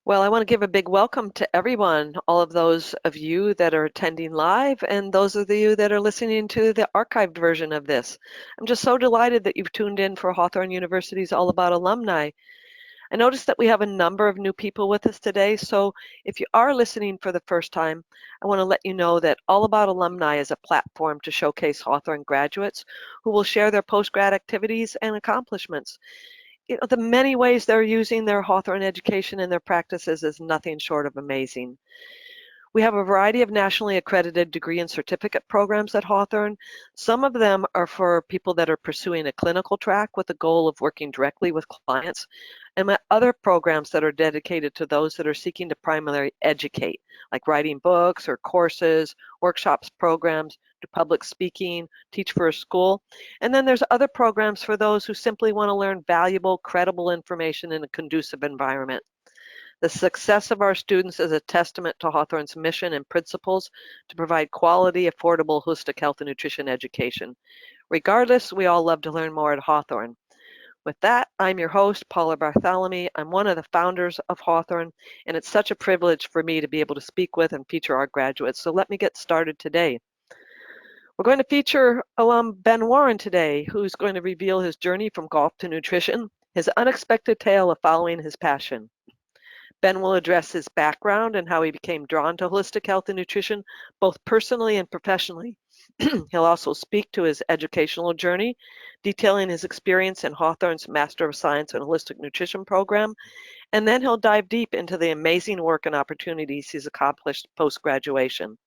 Well, I want to give a big welcome to everyone, all of those of you that are attending live and those of you that are listening to the archived version of this. I'm just so delighted that you've tuned in for Hawthorn University's All About Alumni. I noticed that we have a number of new people with us today, so if you are listening for the first time, I want to let you know that All About Alumni is a platform to showcase Hawthorn graduates who will share their post-grad activities and accomplishments. The many ways they're using their Hawthorn education and their practices is nothing short of amazing. We have a variety of nationally accredited degree and certificate programs at Hawthorn. Some of them are for people that are pursuing a clinical track with the goal of working directly with clients, and my other programs that are dedicated to those that are seeking to primarily educate, like writing books or courses, workshops, programs, do public speaking, teach for a school. And then there's other programs for those who simply want to learn valuable, credible information in a conducive environment. The success of our students is a testament to Hawthorn's mission and principles to provide quality, affordable, holistic health and nutrition education. Regardless, we all love to learn more at Hawthorn. With that, I'm your host, Paula Bartholomew. I'm one of the founders of Hawthorn, and it's such a privilege for me to be able to speak with and feature our graduates. So let me get started today. We're going to feature alum Ben Warren today, who's going to reveal his journey from golf to nutrition, his unexpected tale of following his passion. Ben will address his background and how he became drawn to holistic health and nutrition, both personally and professionally. He'll also speak to his educational journey, detailing his experience in Hawthorn's Master of Science in Holistic Nutrition program, and then he'll dive deep into the amazing work and opportunities he's accomplished post-graduation.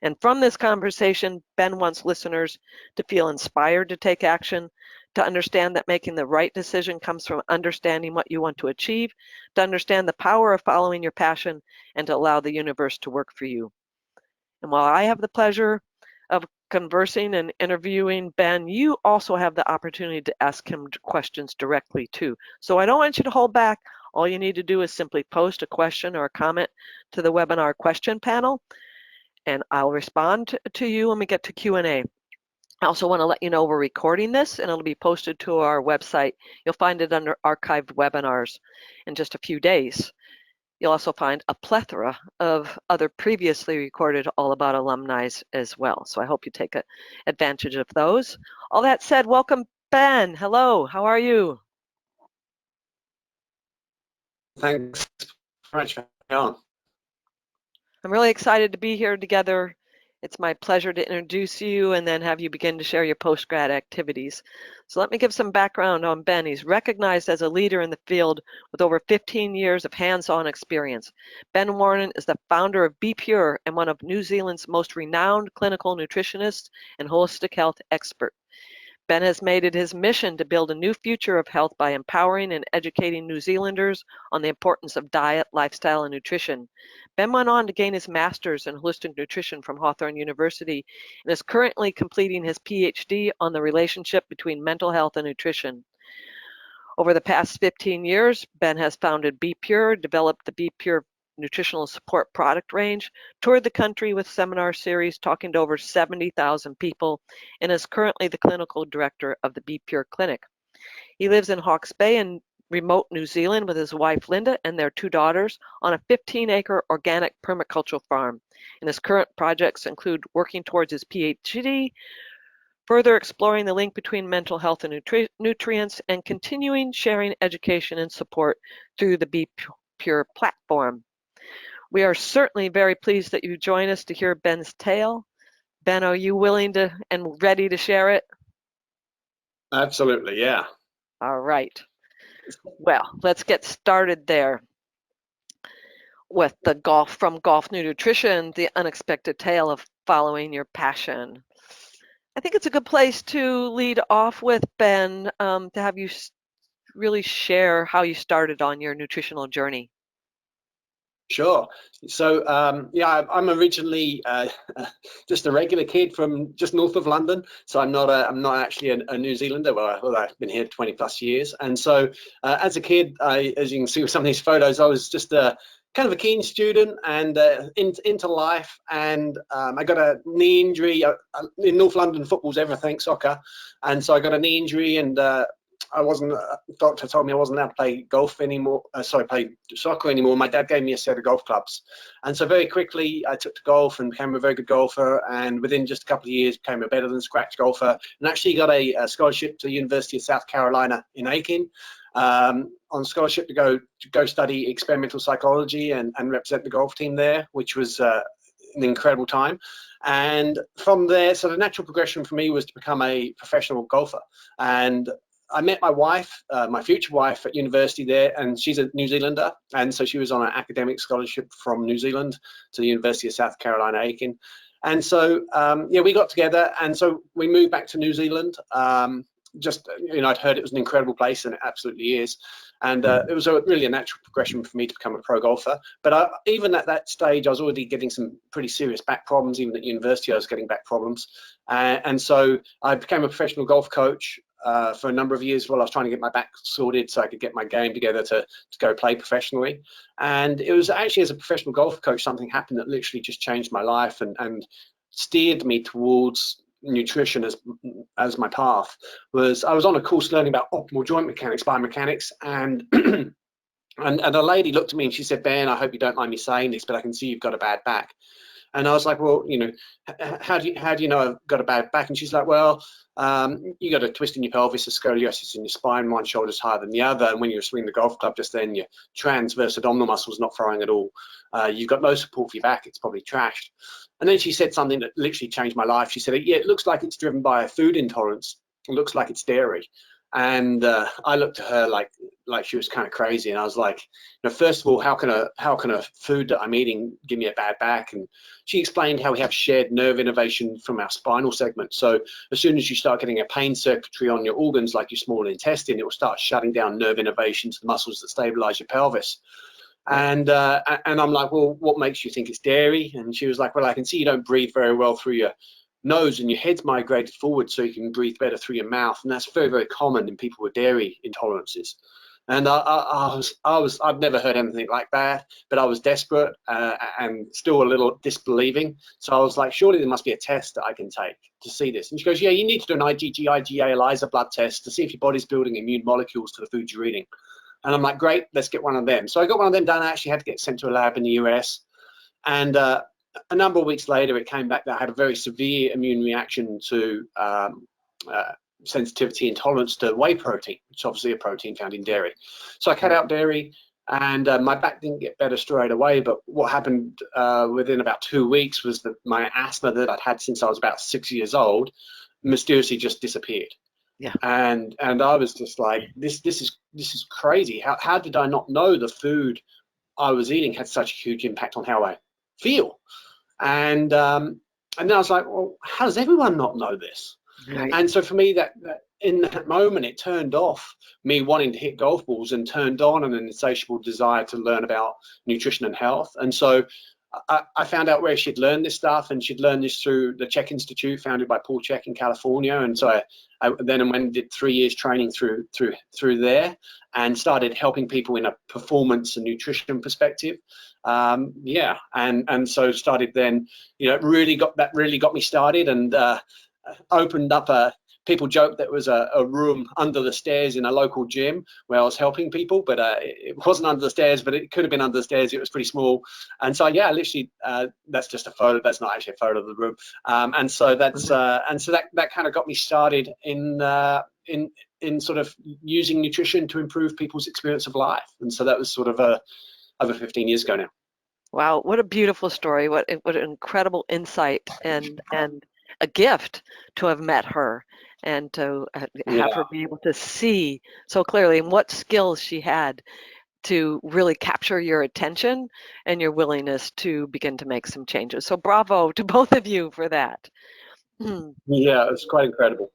And from this conversation, Ben wants listeners to feel inspired to take action, to understand that making the right decision comes from understanding what you want to achieve, to understand the power of following your passion, and to allow the universe to work for you. And while I have the pleasure of conversing and interviewing Ben, you also have the opportunity to ask him questions directly too. So I don't want you to hold back. All you need to do is simply post a question or a comment to the webinar question panel, and I'll respond to you when we get to Q&A. I also want to let you know we're recording this and it'll be posted to our website. You'll find it under archived webinars in just a few days. You'll also find a plethora of other previously recorded All About Alumni as well. So I hope you take advantage of those. All that said, welcome, Ben. Hello, how are you? Thanks very much for having me on. I'm really excited to be here together. It's my pleasure to introduce you and then have you begin to share your post-grad activities. So let me give some background on Ben. He's recognized as a leader in the field with over 15 years of hands-on experience. Ben Warren is the founder of BePure and one of New Zealand's most renowned clinical nutritionists and holistic health expert. Ben has made it his mission to build a new future of health by empowering and educating New Zealanders on the importance of diet, lifestyle, and nutrition. Ben went on to gain his master's in holistic nutrition from Hawthorn University and is currently completing his PhD on the relationship between mental health and nutrition. Over the past 15 years, Ben has founded BePure, developed the BePure nutritional support product range, toured the country with seminar series talking to over 70,000 people, and is currently the clinical director of the BePure Clinic. He lives in Hawke's Bay in remote New Zealand with his wife Lynda and their 2 daughters on a 15-acre organic permaculture farm. And his current projects include working towards his PhD, further exploring the link between mental health and nutrients, and continuing sharing education and support through the BePure platform. We are certainly very pleased that you join us to hear Ben's tale. Ben, are you willing to and ready to share it? Absolutely, yeah. All right. Well, let's get started there with the golf nutrition, the unexpected tale of following your passion. I think it's a good place to lead off with, Ben, to have you really share how you started on your nutritional journey. Sure. So, yeah, I'm originally just a regular kid from just north of London. So I'm not actually a New Zealander. Well, I've been here 20 plus years. And so, as a kid, as you can see with some of these photos, I was just kind of a keen student and into life. And I got a knee injury. In North London, football's everything, soccer. And so I got a knee injury and I wasn't. Doctor told me I wasn't allowed to play golf anymore. Play soccer anymore. My dad gave me a set of golf clubs, and so very quickly I took to golf and became a very good golfer. And within just a couple of years, became a better than scratch golfer. And actually got a scholarship to the University of South Carolina in Aiken, on scholarship to go study experimental psychology and represent the golf team there, which was an incredible time. And from there, so the natural progression for me was to become a professional golfer. And I met my wife, my future wife, at university there, and she's a New Zealander. And so she was on an academic scholarship from New Zealand to the University of South Carolina, Aiken. And so, yeah, we got together, and so we moved back to New Zealand. Just, you know, I'd heard it was an incredible place, and it absolutely is. And it was really a natural progression for me to become a pro golfer. But even at that stage, I was already getting some pretty serious back problems. Even at university, I was getting back problems. And so I became a professional golf coach for a number of years while I was trying to get my back sorted so I could get my game together to go play professionally. And it was actually, as a professional golf coach, something happened that literally just changed my life and steered me towards nutrition as my path. Was I was on a course learning about optimal joint mechanics, biomechanics, and and a lady looked at me and she said, "Ben, I hope you don't mind me saying this, but I can see you've got a bad back." And I was like, "Well, you know, how do you know I've got a bad back?" And she's like, "Well, you got a twist in your pelvis, a scoliosis in your spine, one shoulder's higher than the other, and when you're swinging the golf club just then, your transverse abdominal muscle's not firing at all. You've got no support for your back, it's probably trashed." And then she said something that literally changed my life. She said, "Yeah, it looks like it's driven by a food intolerance. It looks like it's dairy." And I looked at her like she was kind of crazy, and I was like, you know, first of all, how can a food that I'm eating give me a bad back? And she explained how we have shared nerve innervation from our spinal segment. So as soon as you start getting a pain circuitry on your organs, like your small intestine, it will start shutting down nerve innervation to the muscles that stabilize your pelvis. And I'm like, "Well, what makes you think it's dairy?" And she was like, "Well, I can see you don't breathe very well through your nose, and your head's migrated forward so you can breathe better through your mouth, and that's very, very common in people with dairy intolerances." And I've never heard anything like that, but I was desperate and still a little disbelieving. So I was like, surely there must be a test that I can take to see this. And she goes, "Yeah, you need to do an IgG, ELISA blood test to see if your body's building immune molecules to the food you're eating." And I'm like, "Great, let's get one of them." So I got one of them done. I actually had to get sent to a lab in the US. And a number of weeks later, it came back that I had a very severe immune reaction to sensitivity intolerance to whey protein, which is obviously a protein found in dairy. So I cut out dairy, and my back didn't get better straight away. But what happened within about 2 weeks was that my asthma that I'd had since I was about 6 years old mysteriously just disappeared. Yeah. And I was just like, this is crazy. How did I not know the food I was eating had such a huge impact on how I feel? And then I was like, well, how does everyone not know this? Right. And so for me, that in that moment, it turned off me wanting to hit golf balls and turned on an insatiable desire to learn about nutrition and health. And so I found out where she'd learned this stuff, and she'd learned this through the Chek Institute, founded by Paul Chek in California. And so I then went and did 3 years training through there, and started helping people in a performance and nutrition perspective. Yeah, and so started then, you know, really got me started, and opened up a. People joked that was a room under the stairs in a local gym where I was helping people, but it wasn't under the stairs, but it could have been under the stairs. It was pretty small. And so, yeah, literally, that's just a photo. That's not actually a photo of the room. And so that kind of got me started in sort of using nutrition to improve people's experience of life. And so that was sort of over 15 years ago now. Wow, what a beautiful story. What an incredible insight and a gift to have met her and to have her be able to see so clearly and what skills she had to really capture your attention and your willingness to begin to make some changes. So bravo to both of you for that. Yeah, it's quite incredible.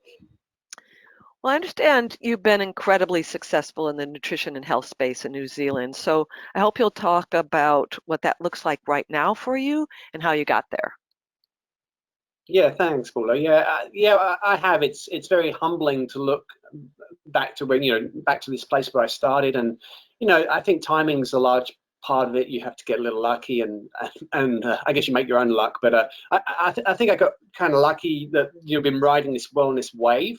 Well, I understand you've been incredibly successful in the nutrition and health space in New Zealand. So I hope you'll talk about what that looks like right now for you and how you got there. Yeah, thanks, Paula. Yeah, I have. It's very humbling to look back to back to this place where I started, and I think timing's a large part of it. You have to get a little lucky, and I guess you make your own luck. But I think I got kind of lucky that you've been riding this wellness wave.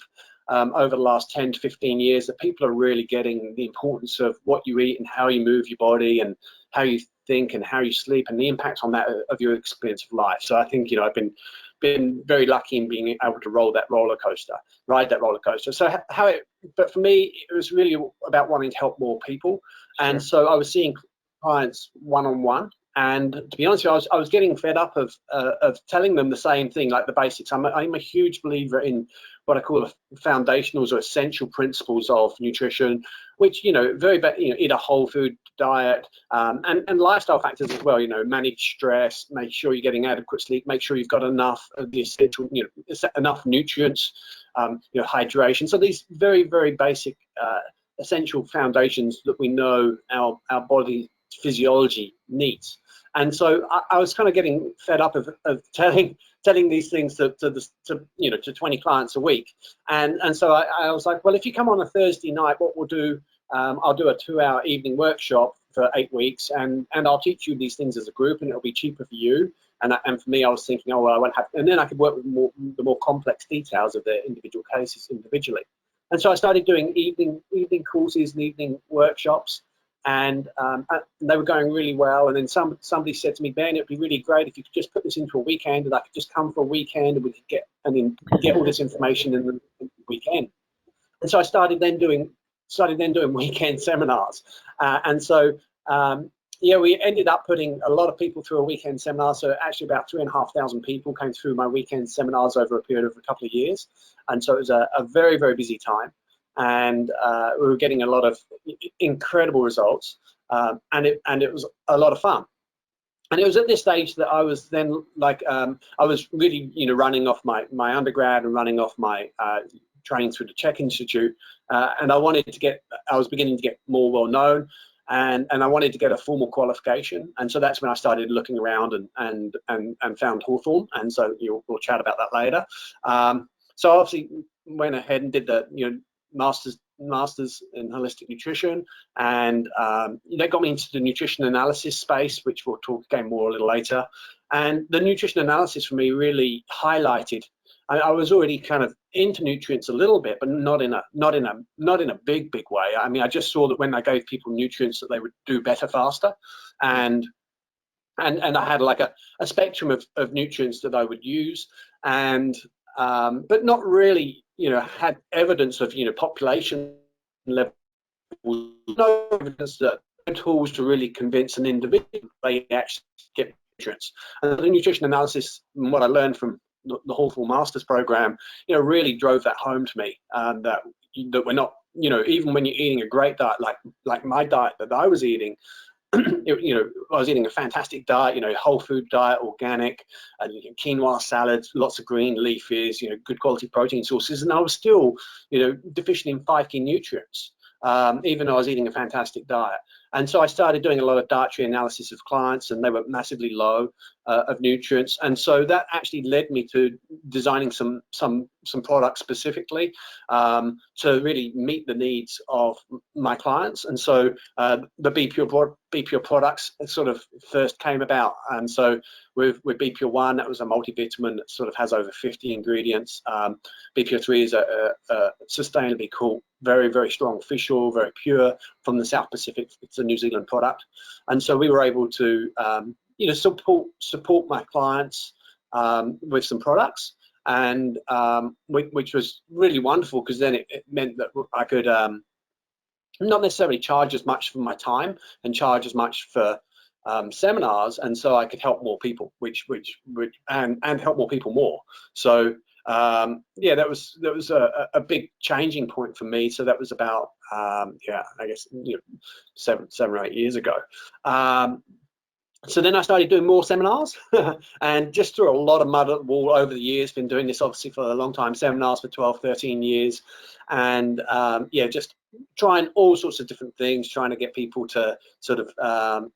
over the last 10 to 15 years that people are really getting the importance of what you eat and how you move your body and how you think and how you sleep and the impact on that of your experience of life. So I think, I've been very lucky in being able to ride that roller coaster. So but for me, it was really about wanting to help more people. And so I was seeing clients one-on-one. And to be honest with you, I was getting fed up of telling them the same thing, like the basics. I'm a huge believer in what I call the foundationals or essential principles of nutrition, which, eat a whole food diet, and lifestyle factors as well, manage stress, make sure you're getting adequate sleep, make sure you've got enough of the essential, enough nutrients, hydration. So these very, very basic essential foundations that we know our body physiology needs. And so I was kind of getting fed up of telling these things to 20 clients a week. And so I was like, well, if you come on a Thursday night, what we'll do, I'll do a 2-hour evening workshop for 8 weeks, and I'll teach you these things as a group, and it'll be cheaper for you. And for me, I was thinking, oh, well, I won't have, and then I could work with the more complex details of the individual cases individually. And so I started doing evening courses and evening workshops. And they were going really well. And then somebody said to me, Ben, it'd be really great if you could just put this into a weekend, and I could just come for a weekend, and we could get all this information in the weekend. And so I started then doing weekend seminars. And so we ended up putting a lot of people through a weekend seminar. So actually about 3,500 people came through my weekend seminars over a period of a couple of years. And so it was a very, very busy time. And we were getting a lot of incredible results, and it was a lot of fun. And it was at this stage that I was then I was really running off my undergrad and running off my training through the Czech Institute, and I was beginning to get more well known, and I wanted to get a formal qualification. And so that's when I started looking around and found Hawthorn. And so we'll chat about that later. So I obviously went ahead and did the masters in holistic nutrition, and that got me into the nutrition analysis space, which we'll talk again more a little later. And the nutrition analysis for me really highlighted. I was already kind of into nutrients a little bit, but not in a big way. I mean, I just saw that when I gave people nutrients, that they would do better faster, and I had like a spectrum of nutrients that I would use, and but not really had evidence of population level, no evidence that tools to really convince an individual they actually get nutrients. And the nutrition analysis, and what I learned from the Hawthorn Masters program, really drove that home to me, that we're not, even when you're eating a great diet like my diet that I was eating, I was eating a fantastic diet, whole food diet, organic, quinoa salads, lots of green leafies, good quality protein sources, and I was still, deficient in 5 key nutrients, even though I was eating a fantastic diet. And so I started doing a lot of dietary analysis of clients, and they were massively low of nutrients. And so that actually led me to designing some products specifically to really meet the needs of my clients. And so the BePure products sort of first came about. And so with BePure 1, that was a multivitamin that sort of has over 50 ingredients. BePure 3 is a sustainably caught, very, very strong fish oil, very pure from the South Pacific. It's a New Zealand product. And so we were able to support my clients with some products, and which was really wonderful, because then it meant that I could not necessarily charge as much for my time and charge as much for seminars, and so I could help more people, and help more people more. So that was a big changing point for me. So that was about I guess 7 or 8 years ago. So then I started doing more seminars and just threw a lot of mud at the wall over the years. Been doing this obviously for a long time, seminars for 12, 13 years. And just trying all sorts of different things, trying to get people to sort of,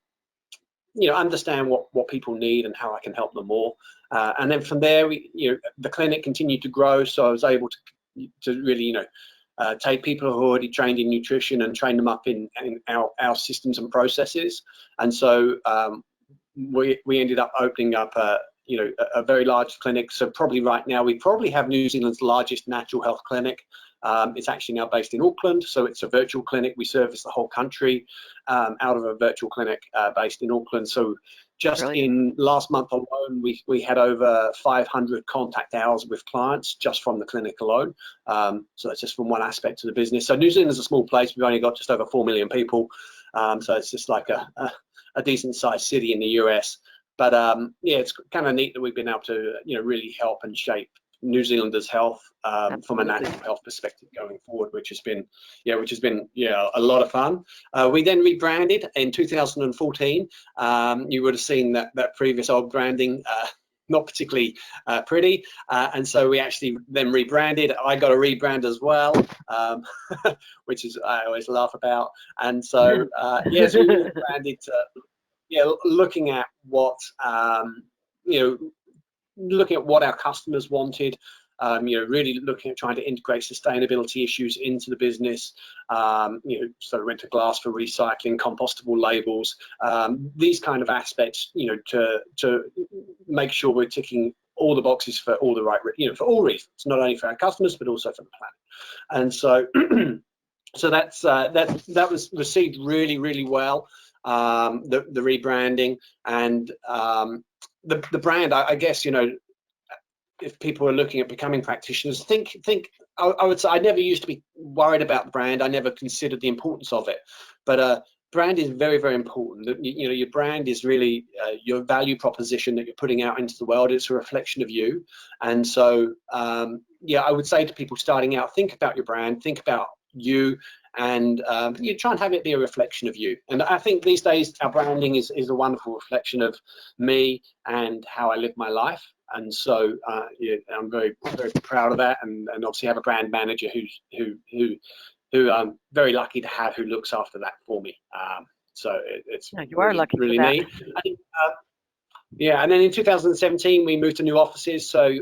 understand what people need and how I can help them more. And then from there, the clinic continued to grow. So I was able to really, take people who are already trained in nutrition and train them up in our systems and processes. And so we ended up opening up a very large clinic. So probably right now we probably have New Zealand's largest natural health clinic. It's actually now based in Auckland, so it's a virtual clinic. We service the whole country out of a virtual clinic based in Auckland. So just in last month alone, we had over 500 contact hours with clients just from the clinic alone. So that's just from one aspect of the business. So New Zealand is a small place. We've only got just over 4 million people. So it's just like a decent sized city in the US. But yeah, it's kind of neat that we've been able to really help and shape New Zealanders' health from a natural health perspective going forward, which has been a lot of fun. We then rebranded in 2014. You would have seen that previous old branding. Not particularly pretty, and so we actually then rebranded. I got a rebrand as well, which is I always laugh about. And so yes, we rebranded to looking at what looking at what our customers wanted. Really looking at trying to integrate sustainability issues into the business. So we went to glass for recycling, compostable labels, these kind of aspects, to make sure we're ticking all the boxes for all the right, for all reasons, not only for our customers but also for the planet. And so, so that was received really, really well. The rebranding and the brand, I guess, if people are looking at becoming practitioners, think I would say I never used to be worried about the brand. I never considered the importance of it, but brand is very, very important. Your brand is really your value proposition that you're putting out into the world. It's a reflection of you. And so yeah, I would say to people starting out, think about your brand, think about you, and you try and have it be a reflection of you. And I think these days our branding is a wonderful reflection of me and how I live my life. And so yeah, I'm very, very proud of that, and obviously have a brand manager who I'm very lucky to have, who looks after that for me. So it's you are lucky really for that. neat. I think, yeah, and then in 2017 we moved to new offices. So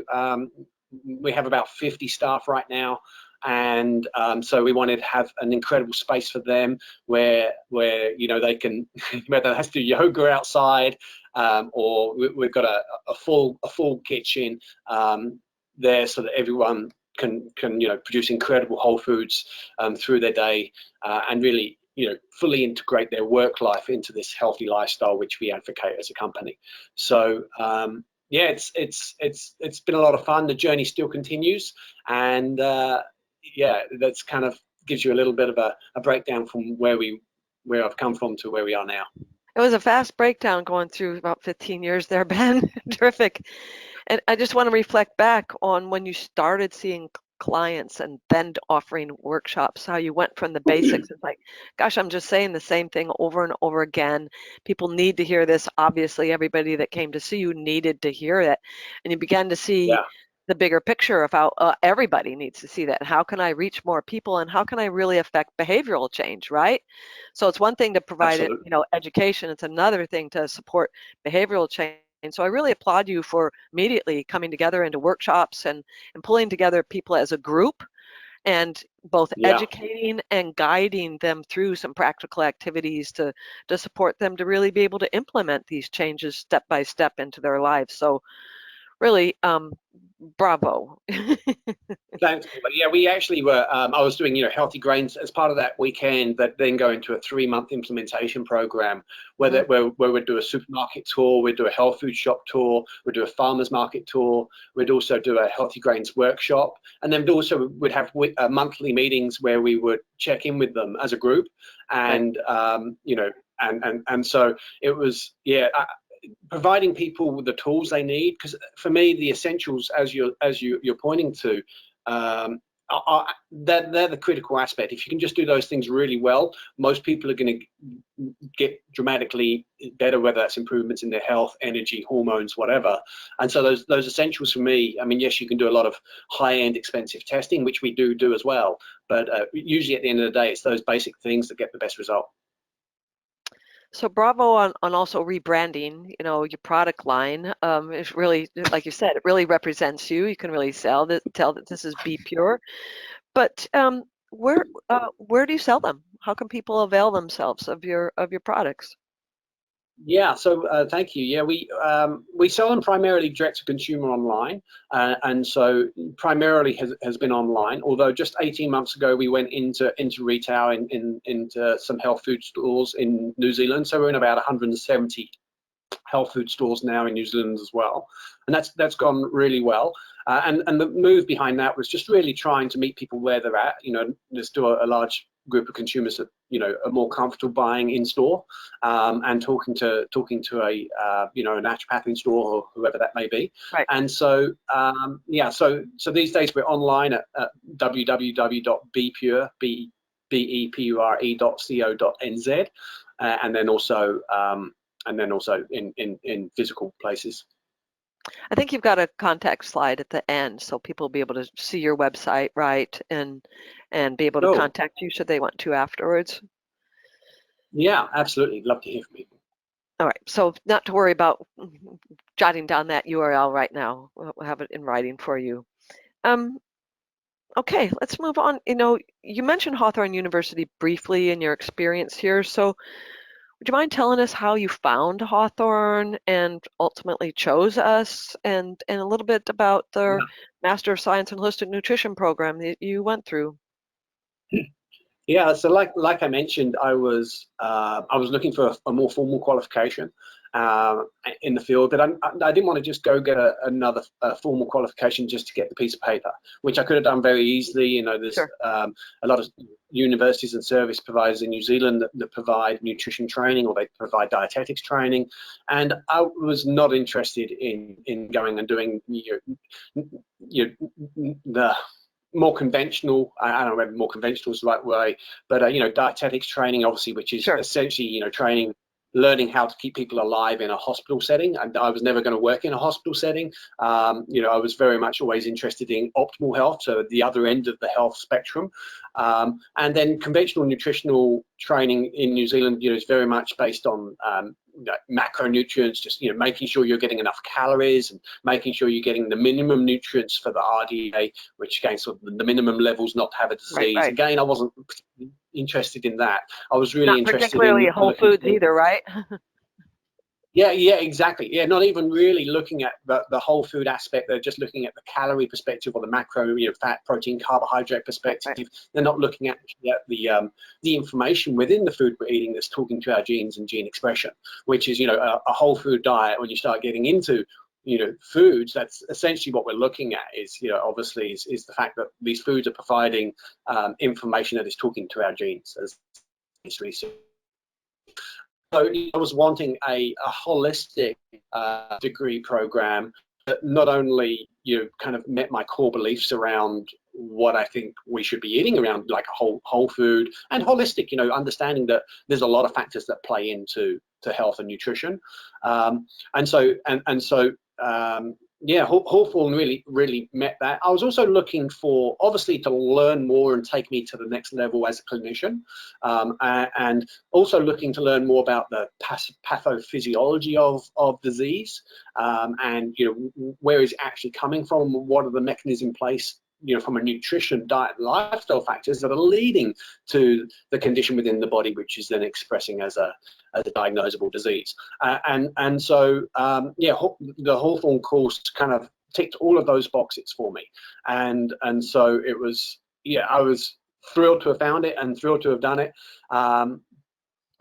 we have about 50 staff right now. And so we wanted to have an incredible space for them where they can, whether that's do yoga outside, or we've got a full kitchen there, so that everyone can produce incredible whole foods through their day, and really fully integrate their work life into this healthy lifestyle which we advocate as a company. So yeah, it's been a lot of fun. The journey still continues, and yeah, that's kind of gives you a little bit of a breakdown from where I've come from to where we are now. It was a fast breakdown going through about 15 years there, Ben. Terrific. And I just want to reflect back on when you started seeing clients and then offering workshops, how you went from the basics. It's like, gosh, I'm just saying the same thing over and over again. People need to hear this. Obviously, everybody that came to see you needed to hear it. And you began to see the bigger picture of how everybody needs to see that. How can I reach more people, and how can I really affect behavioral change, right? So it's one thing to provide education. It's another thing to support behavioral change. And so I really applaud you for immediately coming together into workshops and pulling together people as a group, and both educating and guiding them through some practical activities to support them to really be able to implement these changes step by step into their lives. So really, bravo. Thanks. Yeah, we actually were, I was doing, healthy grains as part of that weekend, that then go into a 3-month implementation program where we'd do a supermarket tour, we'd do a health food shop tour, we'd do a farmer's market tour, we'd also do a healthy grains workshop, and then we'd have monthly meetings where we would check in with them as a group. And, and so it was, providing people with the tools they need, because for me the essentials, as you're pointing to, they're the critical aspect. If you can just do those things really well, most people are going to get dramatically better, whether that's improvements in their health, energy, hormones, whatever. And so those essentials for me, I mean, yes, you can do a lot of high-end expensive testing, which we do as well, but usually at the end of the day, it's those basic things that get the best result. So bravo on also rebranding, your product line. It's really, like you said, it really represents you. You can really tell that this is BePure. But where do you sell them? How can people avail themselves of your products? Yeah, so thank you. Yeah, we sell them primarily direct to consumer online, and so primarily has been online. Although just 18 months ago we went into retail into some health food stores in New Zealand. So we're in about 170 health food stores now in New Zealand as well, and that's gone really well. And the move behind that was just really trying to meet people where they're at. You know, there's still a large group of consumers that are more comfortable buying in store, and talking to a a naturopath in store or whoever that may be. Right. And so yeah, so these days we're online at www.bepure.co.nz, and then also in physical places. I think you've got a contact slide at the end, so people will be able to see your website, right, and be able to Cool. contact you should they want to afterwards. Yeah, absolutely. Love to hear from people. All right, so not to worry about jotting down that URL right now. We'll have it in writing for you. Okay, let's move on. You mentioned Hawthorn University briefly in your experience here, so would you mind telling us how you found Hawthorn and ultimately chose us, and a little bit about the Master of Science in Holistic Nutrition program that you went through? Yeah, so like I mentioned, I was looking for a more formal qualification in the field, but I didn't want to just go get another formal qualification just to get the piece of paper, which I could have done very easily. You know, there's Sure. a lot of universities and service providers in New Zealand that provide nutrition training, or they provide dietetics training, and I was not interested in going and doing the more conventional, I don't know whether more conventional is the right way, but dietetics training, obviously, which is Sure. essentially training, learning how to keep people alive in a hospital setting. And I was never going to work in a hospital setting. I was very much always interested in optimal health, so the other end of the health spectrum. And then conventional nutritional training in New Zealand, is very much based on macronutrients, just making sure you're getting enough calories and making sure you're getting the minimum nutrients for the RDA, which again, sort of the minimum levels not to have a disease. Right. Again, I wasn't interested in that. I was really Not interested particularly in Whole looking Foods for, either, right? yeah, exactly. Yeah, not even really looking at the whole food aspect. They're just looking at the calorie perspective or the macro, fat, protein, carbohydrate perspective. Right. They're not looking at the information within the food we're eating that's talking to our genes and gene expression, which is a whole food diet. When you start getting into foods, that's essentially what we're looking at. Is obviously is the fact that these foods are providing information that is talking to our genes as research. So I was wanting a holistic degree program that not only kind of met my core beliefs around what I think we should be eating around like a whole food and holistic, understanding that there's a lot of factors that play into health and nutrition, and so yeah, Hawthorn really met that. I was also looking for, obviously, to learn more and take me to the next level as a clinician, and also looking to learn more about the pathophysiology of disease, and where is it actually coming from, what are the mechanisms in place from a nutrition, diet, and lifestyle factors that are leading to the condition within the body, which is then expressing as a diagnosable disease. And so yeah, the Hawthorn course kind of ticked all of those boxes for me, and so it was, yeah, I was thrilled to have found it and thrilled to have done it. And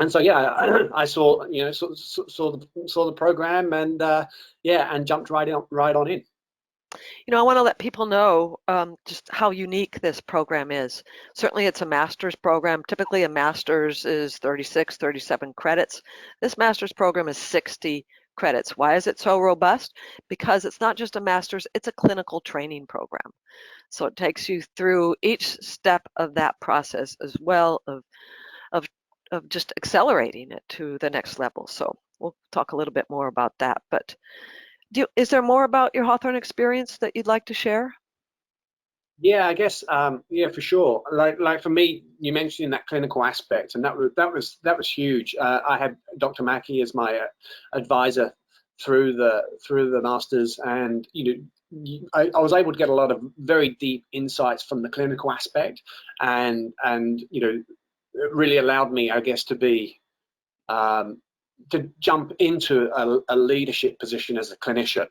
so yeah, I saw saw the program, and yeah, and jumped right on in. I want to let people know just how unique this program is. Certainly it's a master's program. Typically a master's is 36, 37 credits. This master's program is 60 credits. Why is it so robust? Because it's not just a master's, it's a clinical training program. So it takes you through each step of that process as well of just accelerating it to the next level. So we'll talk a little bit more about that. But is there more about your Hawthorn experience that you'd like to share? Yeah, I guess yeah, for sure. Like for me, you mentioned that clinical aspect, and that was huge. I had Dr. Mackey as my advisor through the masters, and I was able to get a lot of very deep insights from the clinical aspect, and it really allowed me, I guess, to be to jump into a leadership position as a clinician.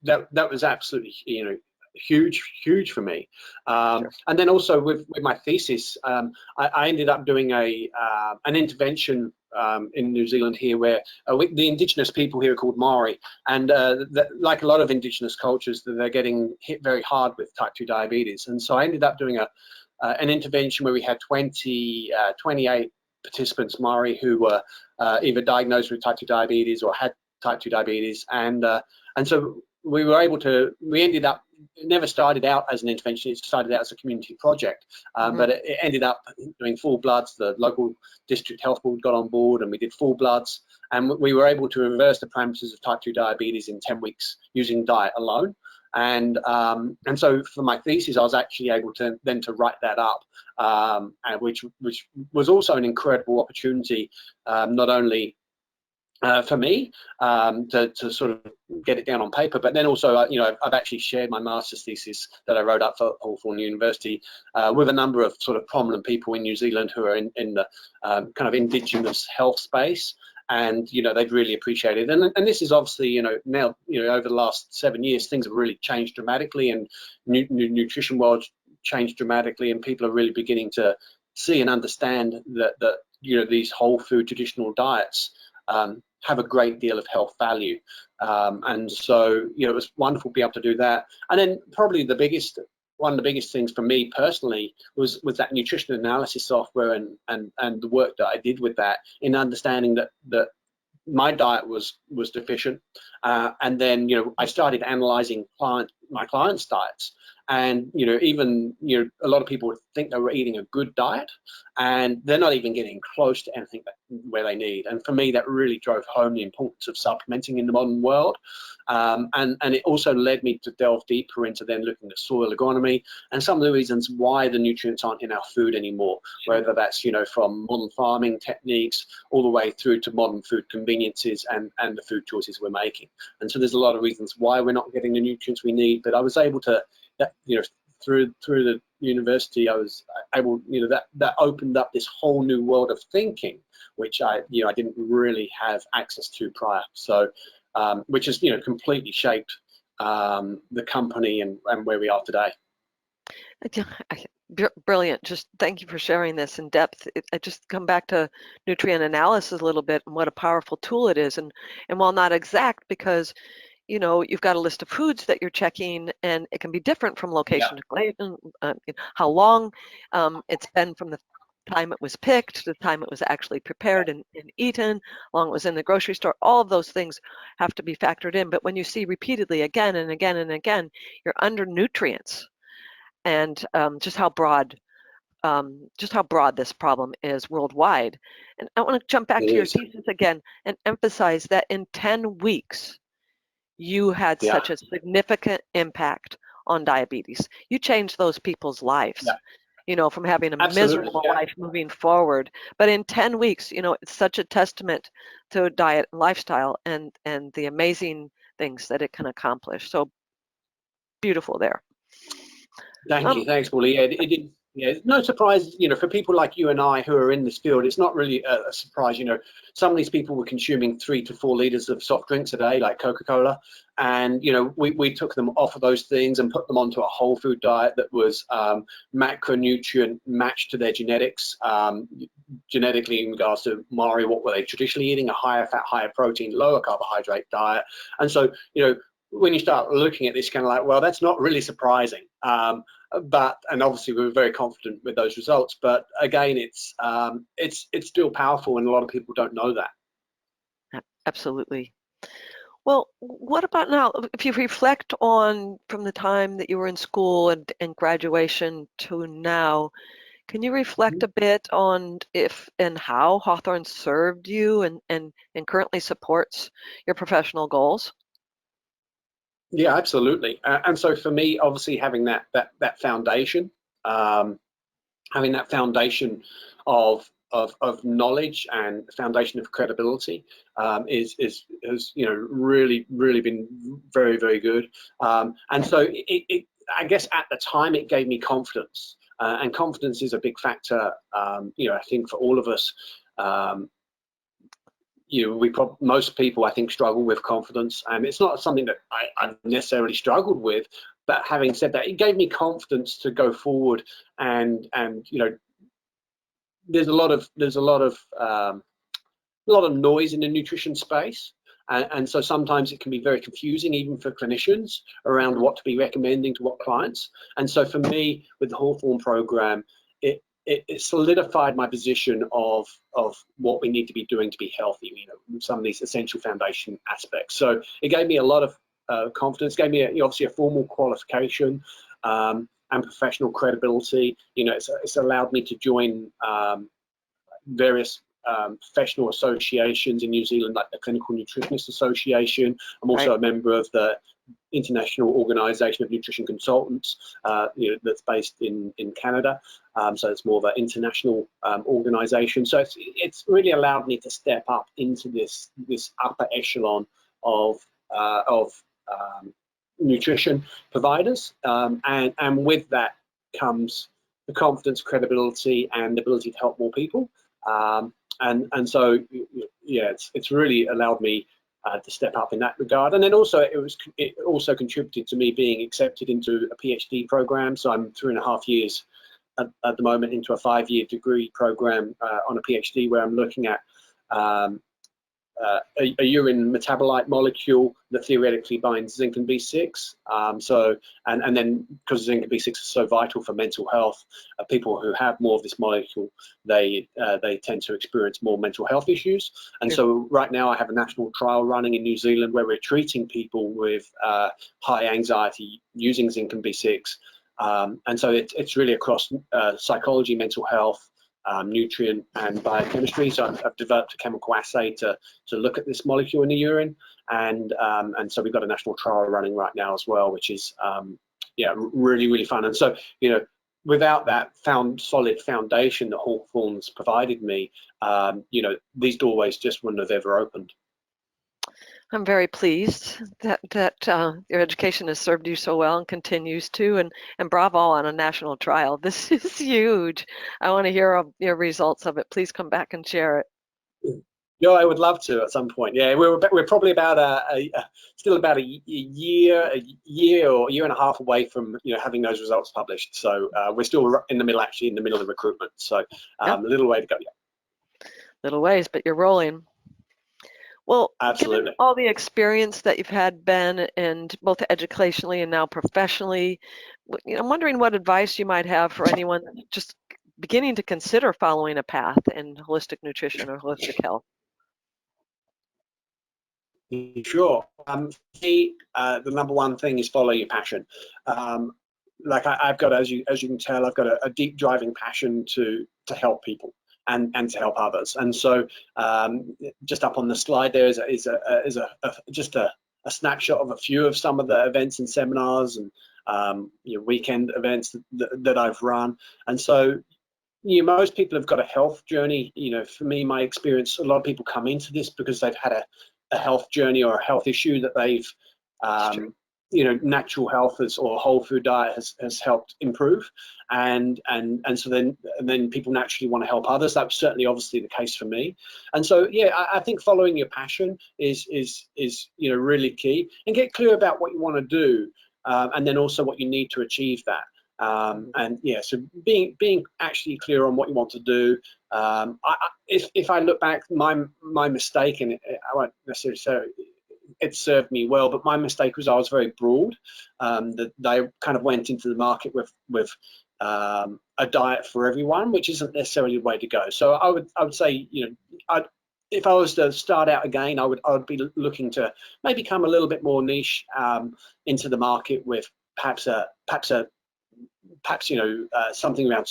That was absolutely, huge for me. Sure. And then also with my thesis, I ended up doing an intervention in New Zealand here, where the indigenous people here are called Maori, and like a lot of indigenous cultures, they're getting hit very hard with type 2 diabetes. And so I ended up doing an intervention where we had 28 participants, Maori, who were either diagnosed with type 2 diabetes or had type 2 diabetes, and so we were able to. We ended up. It never started out as an intervention. It started out as a community project, but it ended up doing full bloods. The local district health board got on board, and we did full bloods, and we were able to reverse the parameters of type 2 diabetes in 10 weeks using diet alone. And so for my thesis, I was actually able to then to write that up, which was also an incredible opportunity, not only for me to sort of get it down on paper, but then also I've actually shared my master's thesis that I wrote up for Hawthorn University with a number of sort of prominent people in New Zealand who are in the kind of indigenous health space. And they've really appreciated it. And this is obviously now over the last 7 years, things have really changed dramatically, and nutrition world changed dramatically, and people are really beginning to see and understand that these whole food traditional diets have a great deal of health value. And so it was wonderful to be able to do that. And then probably one of the biggest things for me personally was that nutrition analysis software and the work that I did with that, in understanding that my diet was deficient, and then I started analyzing my clients' diets, and even a lot of people would think they were eating a good diet, and they're not even getting close to anything where they need. And for me, that really drove home the importance of supplementing in the modern world, and it also led me to delve deeper into then looking at soil agronomy and some of the reasons why the nutrients aren't in our food anymore, whether that's from modern farming techniques all the way through to modern food conveniences and the food choices we're making. And so there's a lot of reasons why we're not getting the nutrients we need, but I was able to through the university, I was able, that opened up this whole new world of thinking, which I didn't really have access to prior. So, which has completely shaped the company and where we are today. Brilliant. Just thank you for sharing this in depth. I just come back to nutrient analysis a little bit and what a powerful tool it is. And while not exact, because you've got a list of foods that you're checking, and it can be different from location to location, how long it's been from the time it was picked to the time it was actually prepared and eaten, how long it was in the grocery store. All of those things have to be factored in. But when you see repeatedly again and again and again, you're under nutrients, and just how broad this problem is worldwide. And I want to jump back to your thesis again and emphasize that in 10 weeks, you had such a significant impact on diabetes. You changed those people's lives, from having a miserable life moving forward. But in 10 weeks, it's such a testament to diet and lifestyle and the amazing things that it can accomplish. So beautiful there. Thank you. Thanks, Paulie. No surprise, for people like you and I who are in this field, it's not really a surprise. Some of these people were consuming 3 to 4 liters of soft drinks a day, like Coca-Cola, and we took them off of those things and put them onto a whole food diet that was macronutrient matched to their genetics, genetically in regards to Maori, what were they traditionally eating, a higher fat, higher protein, lower carbohydrate diet. And so, when you start looking at this, kind of like, well, that's not really surprising. And obviously we were very confident with those results. But again, it's still powerful, and a lot of people don't know that. Absolutely. Well, what about now? If you reflect on from the time that you were in school and graduation to now, can you reflect a bit on if and how Hawthorn served you and currently supports your professional goals? Yeah, absolutely. And so for me, obviously having that foundation, having that foundation of knowledge and foundation of credibility has really been very, very good. And so I guess at the time it gave me confidence, and confidence is a big factor. I think for all of us. Most people, I think, struggle with confidence, and it's not something that I've necessarily struggled with. But having said that, it gave me confidence to go forward, and there's a lot of noise in the nutrition space, and so sometimes it can be very confusing, even for clinicians, around what to be recommending to what clients. And so for me, with the Hawthorn program, it solidified my position of what we need to be doing to be healthy, some of these essential foundation aspects. So it gave me a lot of confidence, gave me obviously a formal qualification and professional credibility. It's allowed me to join various professional associations in New Zealand, like the Clinical Nutritionist Association. I'm also a member of the International Organization of Nutrition Consultants, that's based in Canada. So it's more of an international organization. So it's really allowed me to step up into this upper echelon of nutrition providers, and with that comes the confidence, credibility, and ability to help more people. And so it's really allowed me to step up in that regard. And then also it also contributed to me being accepted into a PhD program. So I'm 3.5 years at the moment into a 5-year degree program on a PhD, where I'm looking at a urine metabolite molecule that theoretically binds zinc and B6. And then because zinc and B6 is so vital for mental health, people who have more of this molecule, they tend to experience more mental health issues. And so right now I have a national trial running in New Zealand where we're treating people with high anxiety using zinc and B6. And so it's really across psychology, mental health, nutrient and biochemistry. So I've developed a chemical assay to look at this molecule in the urine, and so we've got a national trial running right now as well, which is really fun. And so without that solid foundation that Hawthorn's provided me, these doorways just wouldn't have ever opened. I'm very pleased that your education has served you so well and continues to, and bravo on a national trial. This is huge. I want to hear of your results of it. Please come back and share it. Yeah, I would love to at some point. Yeah, we're probably about still about a year or a year and a half away from having those results published. So we're still in the middle of recruitment. So a little way to go. Yeah. Little ways, but you're rolling. Well, absolutely. Given all the experience that you've had, Ben, and both educationally and now professionally, I'm wondering what advice you might have for anyone just beginning to consider following a path in holistic nutrition or holistic health. Sure. The number one thing is follow your passion. Like I've got, as you can tell, I've got a deep driving passion to help people and to help others. And so just up on the slide there is just a snapshot of a few of some of the events and seminars and weekend events that I've run. And so most people have got a health journey. For me, my experience, a lot of people come into this because they've had a health journey or a health issue that they've natural health or a whole food diet has helped improve, and so then people naturally want to help others. That was certainly obviously the case for me. And so I think following your passion is really key, and get clear about what you want to do, and then also what you need to achieve that. So being actually clear on what you want to do. If I look back, my mistake, and I won't necessarily say it served me well, but my mistake was I was very broad. That I kind of went into the market with a diet for everyone, which isn't necessarily the way to go. So I would say, if I was to start out again, I would be looking to maybe come a little bit more niche into the market with perhaps something around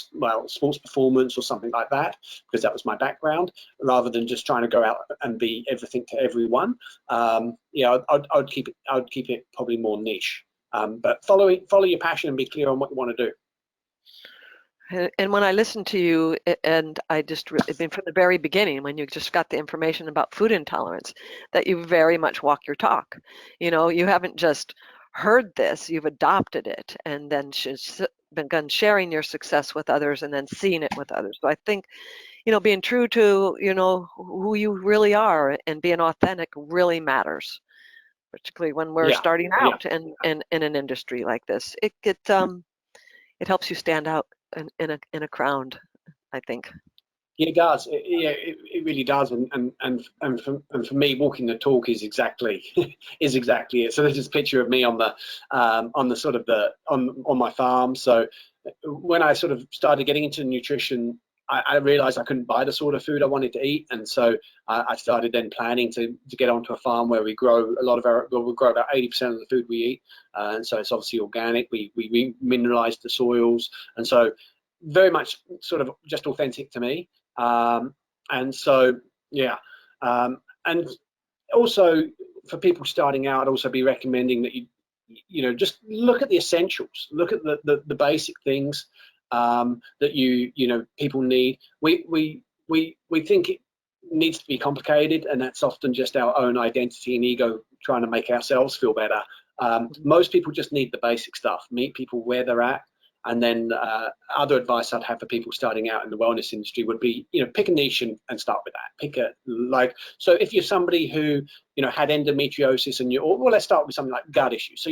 sports performance or something like that, because that was my background, rather than just trying to go out and be everything to everyone. I'd keep it probably more niche, but follow your passion and be clear on what you want to do. And when I listen to you, and I just from the very beginning, when you just got the information about food intolerance, that you very much walk your talk. You haven't just heard this, you've adopted it, and then begun sharing your success with others, and then seeing it with others. So I think, being true to, who you really are and being authentic really matters, particularly when we're Yeah, starting yeah. out in an industry like this. It helps you stand out in a crowd, I think. Yeah, it does. It really does. And for me, walking the talk is exactly it. So there's this picture of me on the sort of on my farm. So when I sort of started getting into nutrition, I realized I couldn't buy the sort of food I wanted to eat, and so I started then planning to get onto a farm where we grow we grow about 80% of the food we eat, and so it's obviously organic. We mineralize the soils, and so very much sort of just authentic to me. And so, yeah, and also for people starting out, I'd also be recommending that just look at the essentials, look at the basic things that people need. We think it needs to be complicated, and that's often just our own identity and ego trying to make ourselves feel better. Most people just need the basic stuff, meet people where they're at. And then other advice I'd have for people starting out in the wellness industry would be, pick a niche and start with that. So if you're somebody who, had endometriosis and let's start with something like gut issues. So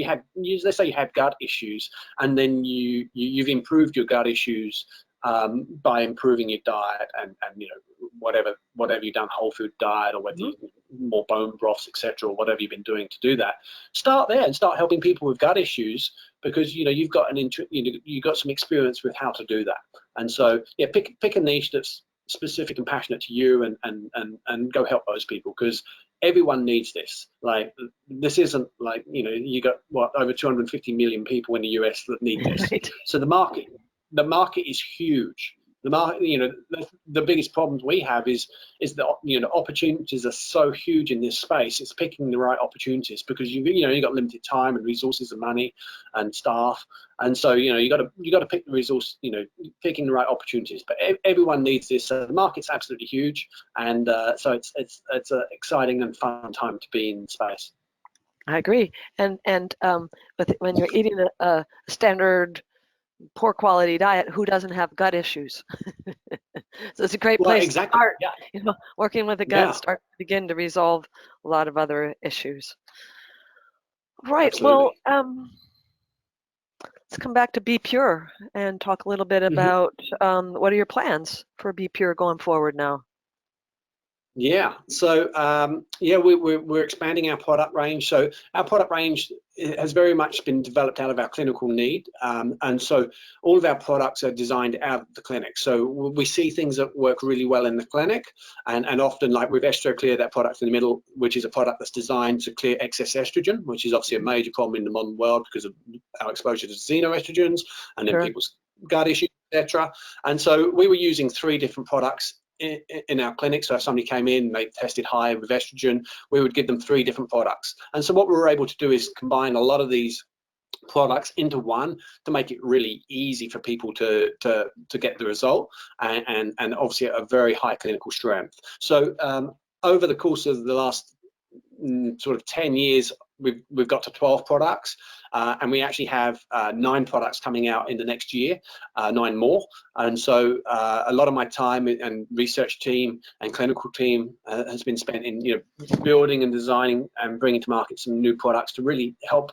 let's say you had gut issues, and then you've improved your gut issues by improving your diet and whatever you've done, whole food diet, or whether more bone broths, etc., or whatever you've been doing to do that. Start there and start helping people with gut issues, because you've got you've got some experience with how to do that. And so pick a niche that's specific and passionate to you, and go help those people, because everyone needs this. Like, this isn't like, you got over 250 million people in the US that need this. Right. So the market is huge. The market, the biggest problems we have is that opportunities are so huge in this space. It's picking the right opportunities, because you've got limited time and resources and money and staff, and so you got to pick the resource, picking the right opportunities. But everyone needs this. So the market's absolutely huge, and so it's an exciting and fun time to be in space. I agree. And when you're eating a standard poor quality diet, who doesn't have gut issues? So it's a great place to start. Yeah. Working with the gut, start to begin to resolve a lot of other issues. Right. Absolutely. Well, let's come back to BePure and talk a little bit about what are your plans for BePure going forward now? Yeah, so we're expanding our product range. So our product range has very much been developed out of our clinical need, and so all of our products are designed out of the clinic. So we see things that work really well in the clinic, and often, like with EstroClear, that product in the middle, which is a product that's designed to clear excess estrogen, which is obviously a major problem in the modern world because of our exposure to xenoestrogens and then people's gut issues, etc. And so we were using 3 different products in our clinic. So if somebody came in, they tested high with estrogen, we would give them 3 different products. And so what we were able to do is combine a lot of these products into one to make it really easy for people to get the result, and obviously a very high clinical strength. So over the course of the last sort of 10 years, we've got to 12 products, and we actually have 9 products coming out in the next year, 9 more. And so a lot of my time and research team and clinical team has been spent in building and designing and bringing to market some new products to really help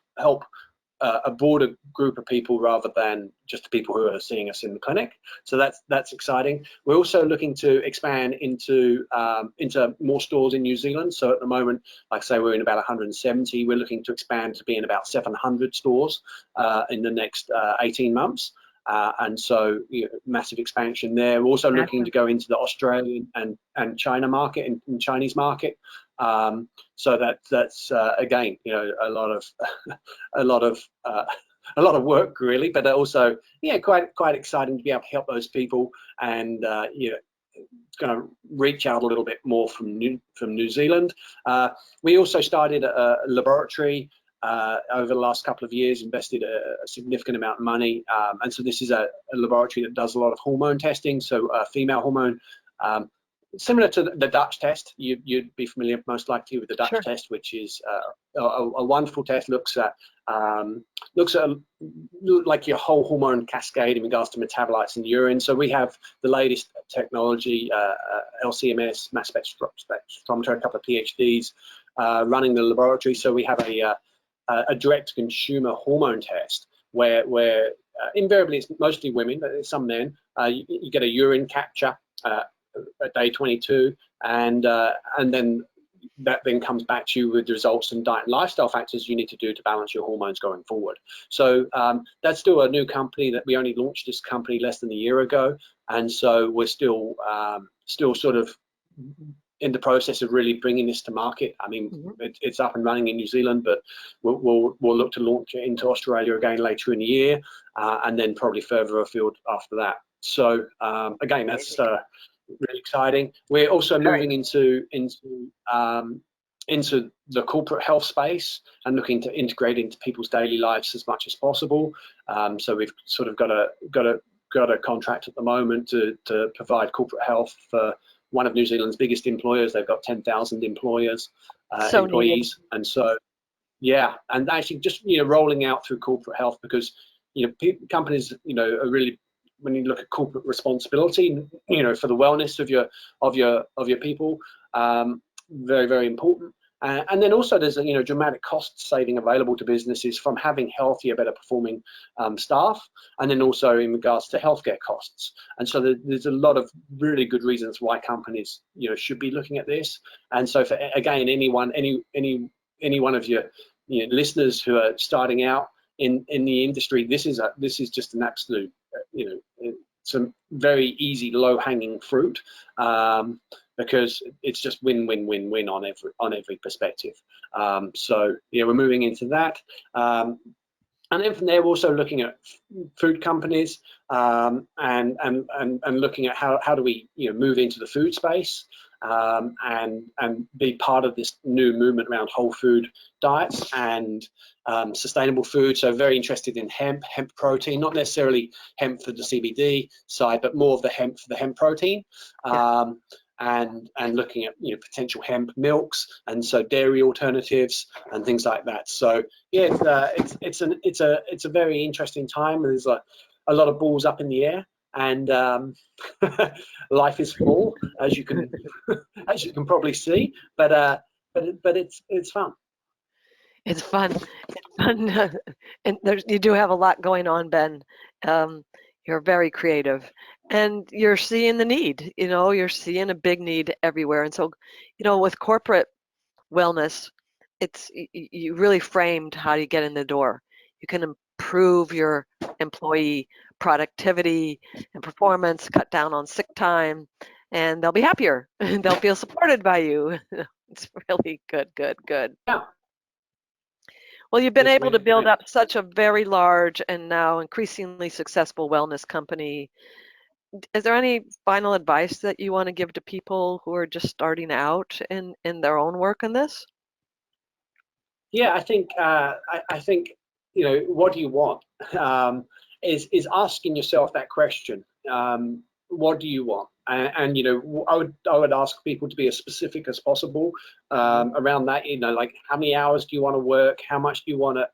a broader group of people rather than just the people who are seeing us in the clinic. So that's exciting. We're also looking to expand into more stores in New Zealand. So at the moment, like I say, we're in about 170. We're looking to expand to be in about 700 stores in the next 18 months. And so massive expansion there. We're also looking to go into the Australian and China market and Chinese market. So that's again, a lot of work really, but also quite exciting to be able to help those people, and going to reach out a little bit more from New Zealand. We also started a laboratory over the last couple of years, invested a significant amount of money, and so this is a laboratory that does a lot of hormone testing. So female hormone similar to the Dutch test. You'd be familiar most likely with the Dutch Sure. test, which is a wonderful test. Looks at like your whole hormone cascade in regards to metabolites in the urine. So we have the latest technology, LCMS, mass spectrometer, a couple of PhDs running the laboratory. So we have a direct consumer hormone test where invariably it's mostly women, but there's some men. You get a urine capture at day 22, and then that then comes back to you with the results and diet and lifestyle factors you need to do to balance your hormones going forward. So that's still a new company that we only launched this company less than a year ago, and so we're still sort of in the process of really bringing this to market. I mean, it's up and running in New Zealand, but we'll look to launch it into Australia again later in the year, and then probably further afield after that. So again, that's really exciting. We're also moving into the corporate health space and looking to integrate into people's daily lives as much as possible. So we've sort of got a contract at the moment to provide corporate health for one of New Zealand's biggest employers. They've got 10,000 employees, employees, and so yeah, and actually just rolling out through corporate health, because companies are really, when you look at corporate responsibility, for the wellness of your people, very, very important. And then also there's a dramatic cost saving available to businesses from having healthier, better performing staff, and then also in regards to healthcare costs. And so there's a lot of really good reasons why companies should be looking at this. And so for again, any one of your listeners who are starting out in the industry, this is just an absolute some very easy low-hanging fruit, because it's just win-win-win-win on every perspective. So we're moving into that, and then from there we're also looking at food companies, and looking at how do we move into the food space, and be part of this new movement around whole food diets and sustainable food. So very interested in hemp protein, not necessarily hemp for the CBD side, but more of the hemp for the hemp protein, and looking at potential hemp milks, and so dairy alternatives and things like that. So yeah, it's a very interesting time. There's a lot of balls up in the air, and life is full, as you can probably see, but it's fun. It's fun. It's fun. And you do have a lot going on, Ben. You're very creative, and you're seeing the need. You're seeing a big need everywhere. And so, with corporate wellness, you really framed how you get in the door. You can improve your employee productivity and performance, cut down on sick time, and they'll be happier and they'll feel supported by you. It's really good. Yeah. Well, you've been able to build up such a very large and now increasingly successful wellness company. Is there any final advice that you want to give to people who are just starting out in their own work in this? Yeah, I think what do you want, is asking yourself that question. What do you want? And I would ask people to be as specific as possible around that. Like, how many hours do you want to work? How much do you want to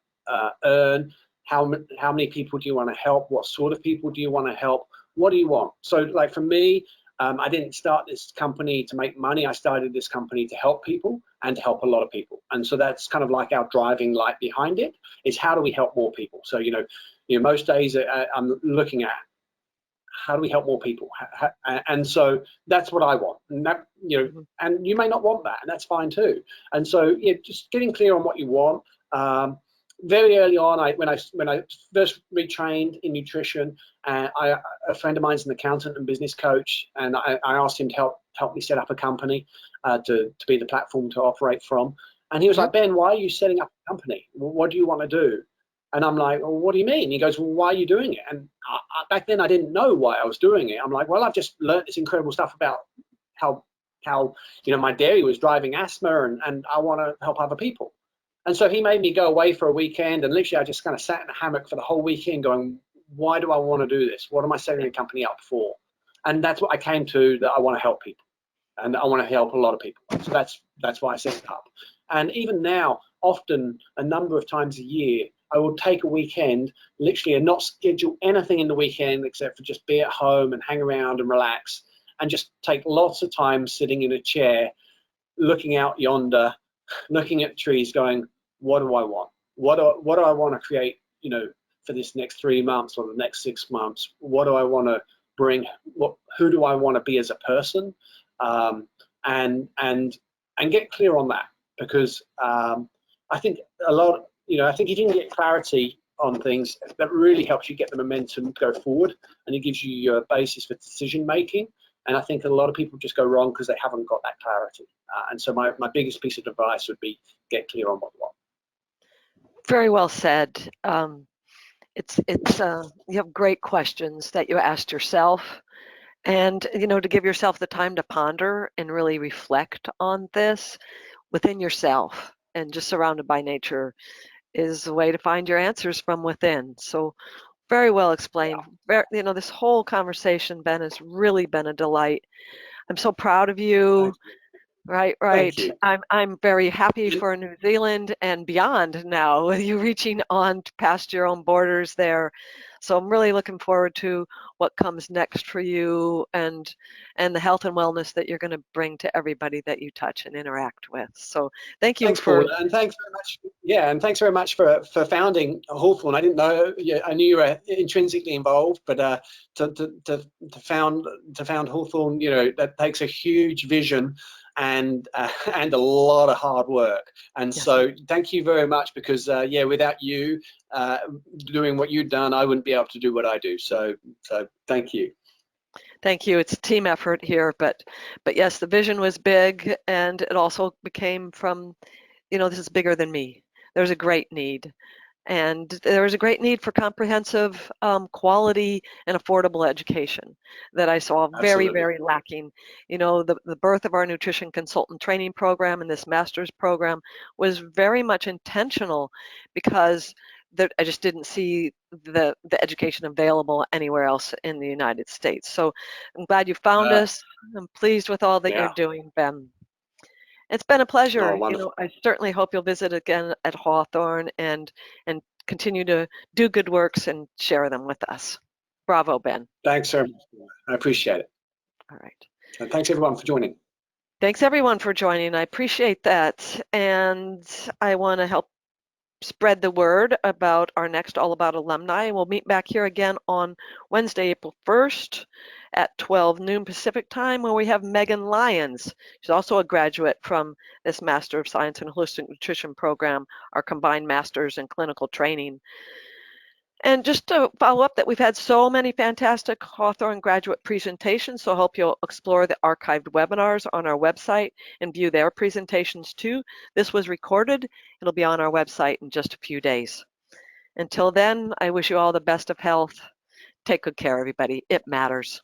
earn? How many people do you want to help? What sort of people do you want to help? What do you want? So, like, for me, I didn't start this company to make money. I started this company to help people and to help a lot of people. And so that's kind of like our driving light behind it, is how do we help more people? So, most days I'm looking at how do we help more people? And so that's what I want. And that, and you may not want that, and that's fine too. And so just getting clear on what you want. Very early on, when I first retrained in nutrition, a friend of mine's an accountant and business coach, and I asked him to help me set up a company to be the platform to operate from. And he was like, Ben, why are you setting up a company? What do you want to do? And I'm like, well, what do you mean? He goes, well, why are you doing it? And back then I didn't know why I was doing it. I'm like, well, I've just learned this incredible stuff about how my dairy was driving asthma, and I want to help other people. And so he made me go away for a weekend, and literally I just kind of sat in a hammock for the whole weekend going, why do I want to do this? What am I setting the company up for? And that's what I came to, that I want to help people. and I want to help a lot of people. So that's why I set it up. And even now, often a number of times a year, I will take a weekend, literally, and not schedule anything in the weekend except for just be at home and hang around and relax, and just take lots of time sitting in a chair, looking out yonder, looking at trees, going, what do I want? What do I want to create, you know, for this next 3 months or the next 6 months? What do I want to bring? Who do I want to be as a person? And get clear on that, because I think a lot, you know, I think if you can get clarity on things, that really helps you get the momentum to go forward, and it gives you your basis for decision making. And I think a lot of people just go wrong because they haven't got that clarity. And so my biggest piece of advice would be get clear on what you want. Very well said. You have great questions that you asked yourself, and you know, to give yourself the time to ponder and really reflect on this within yourself, and just surrounded by nature is a way to find your answers from within. So very well explained. You know, this whole conversation, Ben, has really been a delight. I'm so proud of you. Right. Thank you. I'm very happy for New Zealand and beyond now, with you reaching on past your own borders there. So I'm really looking forward to what comes next for you, and the health and wellness that you're going to bring to everybody that you touch and interact with. So thank you Thanks, for Paul, and thanks very much. Yeah, and thanks very much for founding Hawthorn. I didn't know. Yeah, I knew you were intrinsically involved, but to found Hawthorn, you know, that takes a huge vision and a lot of hard work. And Yes. so thank you very much, because yeah, without you doing what you've done, I wouldn't be able to do what I do. So thank you. Thank you. It's a team effort here, but yes, the vision was big, and it also became from, you know, this is bigger than me. There's a great need, and there is a great need for comprehensive, quality and affordable education that I saw very, Absolutely. very lacking. You know, the birth of our nutrition consultant training program and this master's program was very much intentional, because I just didn't see the education available anywhere else in the United States. So I'm glad you found us. I'm pleased with all that you're Yeah. doing, Ben. It's been a pleasure. Oh, You wonderful. know, I certainly hope you'll visit again at Hawthorn and continue to do good works and share them with us. Bravo, Ben. Thanks very much. I appreciate it. All right. And thanks everyone for joining. Thanks everyone for joining. I appreciate that. And I want to help spread the word about our next All About Alumni. We'll meet back here again on Wednesday, April 1st at 12 noon Pacific time, where we have Megan Lyons. She's also a graduate from this Master of Science in Holistic Nutrition program, our combined Masters in Clinical Training. And just to follow up that we've had so many fantastic Hawthorn graduate presentations, so I hope you'll explore the archived webinars on our website and view their presentations too. This was recorded. It'll be on our website in just a few days. Until then, I wish you all the best of health. Take good care, everybody. It matters.